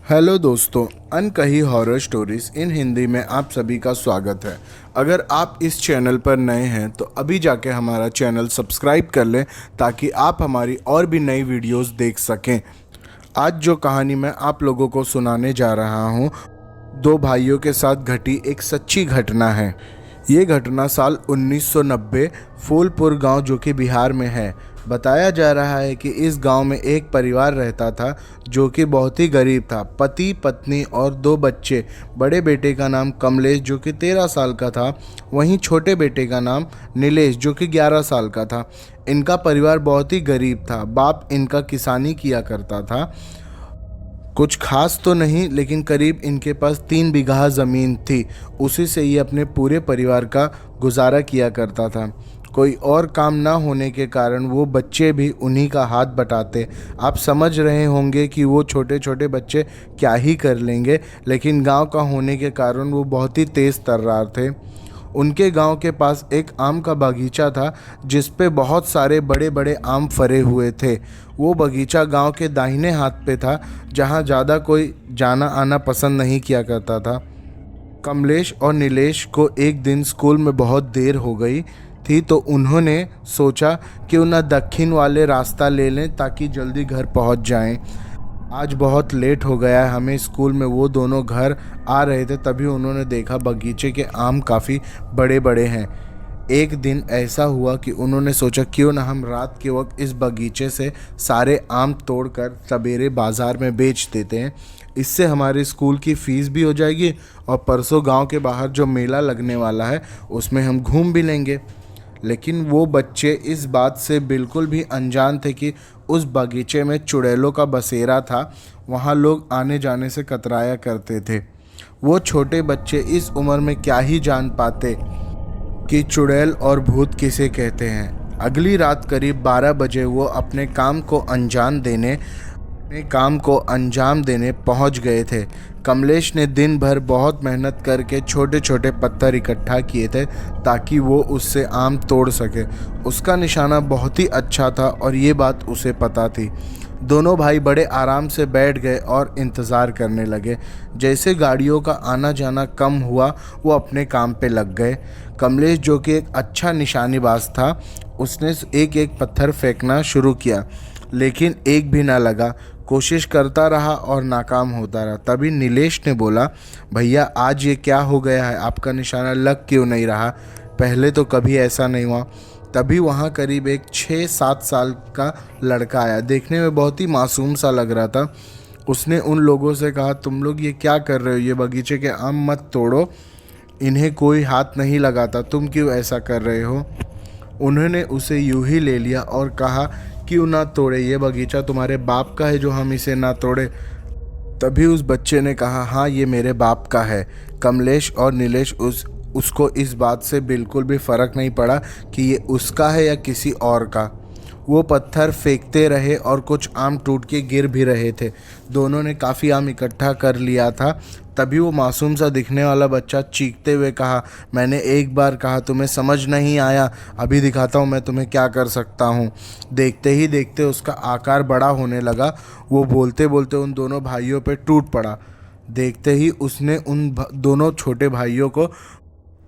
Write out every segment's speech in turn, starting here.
Hello दोस्तों, अनकही horror stories in Hindi में आप सभी का स्वागत है। अगर आप इस चैनल पर नए हैं तो अभी जाके हमारा चैनल सब्सक्राइब कर लें ताकि आप हमारी और भी नई वीडियोस देख सकें। आज जो कहानी मैं आप लोगों को सुनाने जा रहा हूँ, दो भाइयों के साथ घटी एक सच्ची घटना है। ये घटना साल 1990 फूलपुर गांव जो कि बिहार में है। बताया जा रहा है कि इस गांव में एक परिवार रहता था जो कि बहुत ही गरीब था। पति, पत्नी और दो बच्चे। बड़े बेटे का नाम कमलेश जो कि 13 साल का था, वहीं छोटे बेटे का नाम नीलेश जो कि 11 साल का था। इनका परिवार बहुत ही गरीब था। बाप इनका किसानी किया करता था। कुछ खास तो नहीं, लेकिन करीब इनके पास 3 बीघा ज़मीन थी। उसी से ये अपने पूरे परिवार का गुजारा किया करता था। कोई और काम ना होने के कारण वो बच्चे भी उन्हीं का हाथ बटाते। आप समझ रहे होंगे कि वो छोटे छोटे बच्चे क्या ही कर लेंगे, लेकिन गांव का होने के कारण वो बहुत ही तेज़ तर्रार थे। उनके गांव के पास एक आम का बगीचा था जिस पे बहुत सारे बड़े बड़े आम फरे हुए थे। वो बगीचा गांव के दाहिने हाथ पे था, जहां ज़्यादा कोई जाना आना पसंद नहीं किया करता था। कमलेश और नीलेश को एक दिन स्कूल में बहुत देर हो गई थी, तो उन्होंने सोचा क्यों ना दक्षिण वाले रास्ता ले लें ताकि जल्दी घर पहुंच जाएं। आज बहुत लेट हो गया है हमें स्कूल में। वो दोनों घर आ रहे थे, तभी उन्होंने देखा बगीचे के आम काफ़ी बड़े बड़े हैं। एक दिन ऐसा हुआ कि उन्होंने सोचा क्यों ना हम रात के वक्त इस बगीचे से सारे आम तोड़कर सवेरे बाज़ार में बेच देते हैं। इससे हमारे स्कूल की फ़ीस भी हो जाएगी और परसों गांव के बाहर जो मेला लगने वाला है उसमें हम घूम भी लेंगे। लेकिन वो बच्चे इस बात से बिल्कुल भी अनजान थे कि उस बगीचे में चुड़ैलों का बसेरा था। वहाँ लोग आने जाने से कतराया करते थे। वो छोटे बच्चे इस उम्र में क्या ही जान पाते कि चुड़ैल और भूत किसे कहते हैं। अगली रात करीब 12 बजे वो अपने काम को अंजाम देने पहुंच गए थे। कमलेश ने दिन भर बहुत मेहनत करके छोटे छोटे पत्थर इकट्ठा किए थे ताकि वो उससे आम तोड़ सके। उसका निशाना बहुत ही अच्छा था और ये बात उसे पता थी। दोनों भाई बड़े आराम से बैठ गए और इंतज़ार करने लगे। जैसे गाड़ियों का आना जाना कम हुआ, वो अपने काम पे लग गए। कमलेश जो कि एक अच्छा निशानेबाज था, उसने एक एक पत्थर फेंकना शुरू किया, लेकिन एक भी ना लगा। कोशिश करता रहा और नाकाम होता रहा। तभी नीलेश ने बोला, भैया आज ये क्या हो गया है, आपका निशाना लग क्यों नहीं रहा? पहले तो कभी ऐसा नहीं हुआ। तभी वहाँ करीब एक 6-7 साल का लड़का आया। देखने में बहुत ही मासूम सा लग रहा था। उसने उन लोगों से कहा, तुम लोग ये क्या कर रहे हो? ये बगीचे के आम मत तोड़ो, इन्हें कोई हाथ नहीं लगाता, तुम क्यों ऐसा कर रहे हो? उन्होंने उसे यूं ही ले लिया और कहा, क्यों ना तोड़े, ये बगीचा तुम्हारे बाप का है जो हम इसे ना तोड़े। तभी उस बच्चे ने कहा, हाँ ये मेरे बाप का है। कमलेश और नीलेश उसको इस बात से बिल्कुल भी फ़र्क नहीं पड़ा कि ये उसका है या किसी और का। वो पत्थर फेंकते रहे और कुछ आम टूट के गिर भी रहे थे। दोनों ने काफ़ी आम इकट्ठा कर लिया था। तभी वो मासूम सा दिखने वाला बच्चा चीखते हुए कहा, मैंने एक बार कहा, तुम्हें समझ नहीं आया? अभी दिखाता हूँ मैं तुम्हें क्या कर सकता हूँ। देखते ही देखते उसका आकार बड़ा होने लगा। वो बोलते बोलते उन दोनों भाइयों पे टूट पड़ा। देखते ही उसने उन दोनों छोटे भाइयों को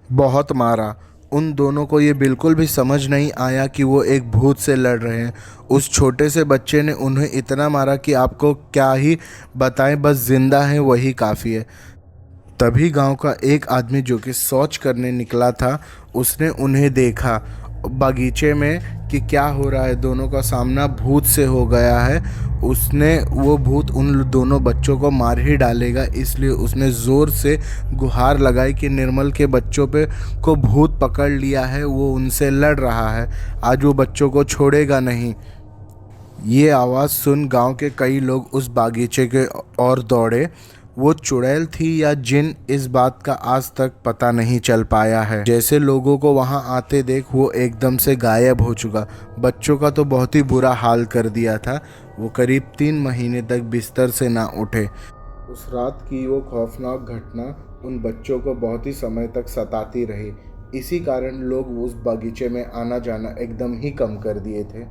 बहुत मारा। उन दोनों को ये बिल्कुल भी समझ नहीं आया कि वो एक भूत से लड़ रहे हैं। उस छोटे से बच्चे ने उन्हें इतना मारा कि आपको क्या ही बताएं, बस जिंदा है वही काफ़ी है। तभी गांव का एक आदमी जो कि शौच करने निकला था, उसने उन्हें देखा बगीचे में कि क्या हो रहा है। दोनों का सामना भूत से हो गया है। वो भूत उन दोनों बच्चों को मार ही डालेगा, इसलिए उसने ज़ोर से गुहार लगाई कि निर्मल के बच्चों पे को भूत पकड़ लिया है, वो उनसे लड़ रहा है, आज वो बच्चों को छोड़ेगा नहीं। ये आवाज़ सुन गांव के कई लोग उस बागीचे के ओर दौड़े। वो चुड़ैल थी या जिन, इस बात का आज तक पता नहीं चल पाया है। जैसे लोगों को वहां आते देख वो एकदम से गायब हो चुका। बच्चों का तो बहुत ही बुरा हाल कर दिया था। वो करीब 3 महीने तक बिस्तर से ना उठे। उस रात की वो खौफनाक घटना उन बच्चों को बहुत ही समय तक सताती रही। इसी कारण लोग उस बगीचे में आना जाना एकदम ही कम कर दिए थे।